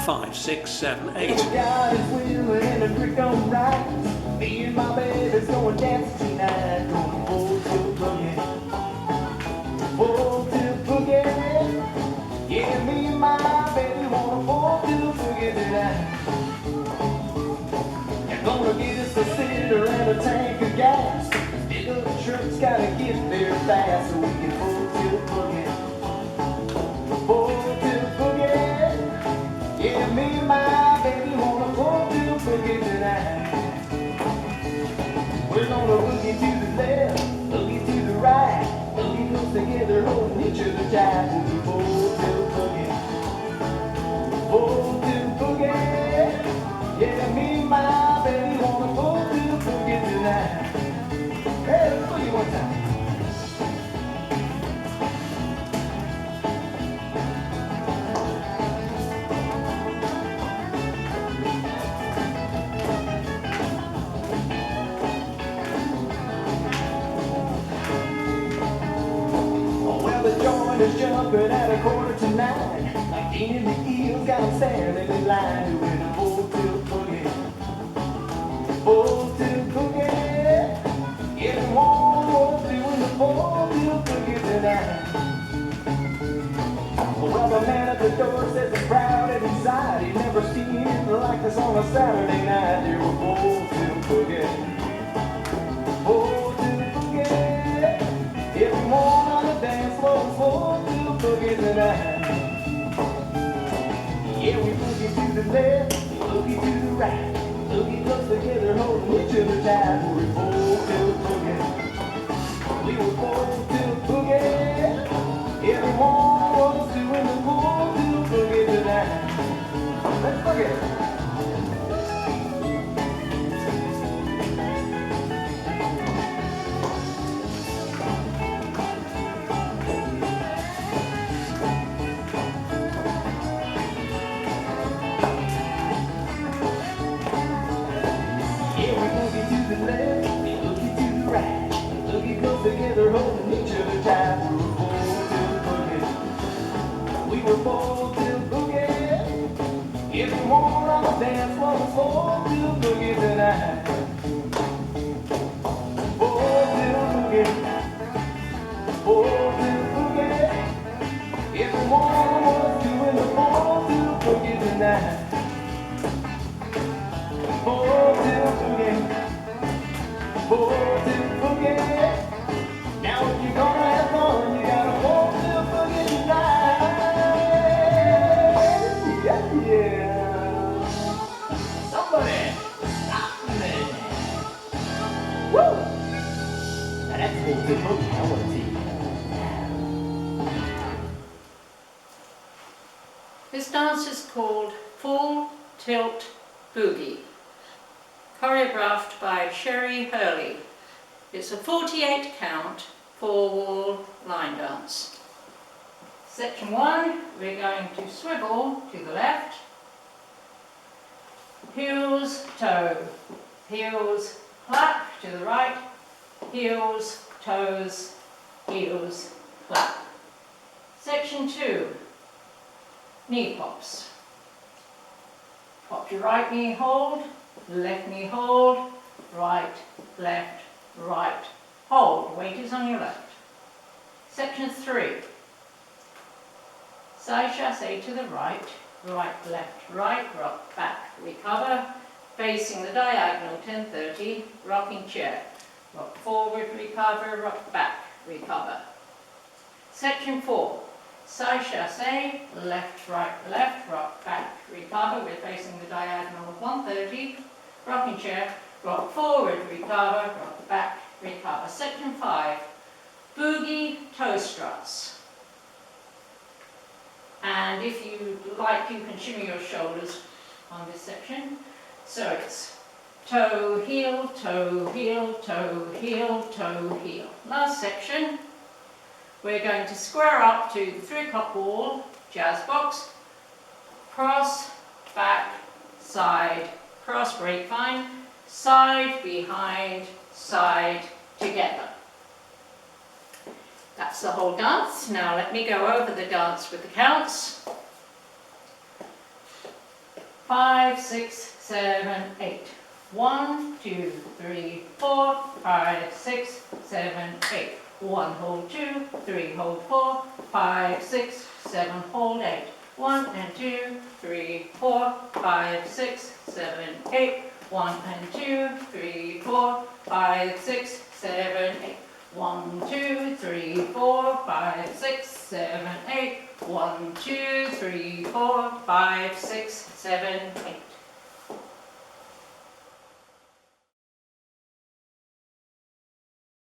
Five, 6, 7, 8. God is willing and the creek don't rise. Me and my baby's going dancing tonight. Going full tilt boogie. Full tilt boogie. Yeah, me and my baby wanna full tilt boogie tonight. They're gonna get us a cinder and a tank of gas. This big old truck's gotta get there fast so we can full tilt boogie. Full tilt boogie. Yeah, me and my baby wanna full tilt boogie tonight. We're gonna boogie to the left, boogie to the right, boogie close together, holding each other tight. We'll be full tilt boogie, full tilt boogie. Yeah, me and my baby wanna full tilt boogie tonight. Hey, let's boogie one time. The joint is jumping at 8:45. Like Dean and the Eels got them standing in line doing a full tilt boogie. Full tilt boogie. Everyone was doing the full tilt boogie tonight. Well, the man at the door says it's crowded inside. He never seen it like this on a Saturday night. They were full tilt boogie. Full tilt boogie. Everyone on the dance floor was full tilt boogie tonight. Yeah, we boogie to the left, boogie to the right, boogie close together, holding each other tight. We were full tilt boogie. We were full tilt boogie. Everyone was doing the full tilt boogie tonight. Let's boogie. Together holding each other tight. We were full tilt boogie. Everyone on the dance floor was full tilt boogie tonight. Full tilt boogie. Full tilt boogie. Everyone was doing the full tilt boogie tonight. Full tilt boogie. Full tilt boogie. Now if you're gonna have fun, you gotta full tilt boogie tonight. Yeah, yeah. Somebody stop me. Woo! Now that's full tilt boogie. I wanna see. This dance is called Full Tilt Boogie, choreographed by Sherry Hurley. It's a 48 count, 4-wall line dance. Section 1, we're going to swivel to the left, heels, toe, heels, clap to the right, heels, toes, heels, clap. Section 2, knee pops. Pop your right knee, hold, left knee, hold, right, left, right, hold, weight is on your left. Section 3, side chassé to the right, right, left, right, rock, back, recover, facing the diagonal 10-30, rocking chair, rock forward, recover, rock back, recover. Section 4, side chassé, left, rock back, recover, we're facing the diagonal of 130, rocking chair, rock forward, recover, rock back, recover. Section 5, boogie toe struts. And if you like, you can shimmy your shoulders on this section. So it's toe, heel, toe, heel, toe, heel, toe, heel. Last section, we're going to square up to the 3 o'clock wall, jazz box, cross, back, side, cross grapevine, side, behind, side, together. That's the whole dance. Now let me go over the dance with the counts. 5, 6, 7, 8. 1, 2, 3, 4, 5, 6, 7, 8. 1, hold 2, 3, hold 4, 5, 6, 7, hold 8. 1 and 2, 3, 4, 5, 6, 7, 8. 1 and 2, 3, 4, 5, 6, 7, 8. 1, 2, 3, 4, 5, 6, 7, 8. 1, 2, 3, 4, 5, 6, 7, 8.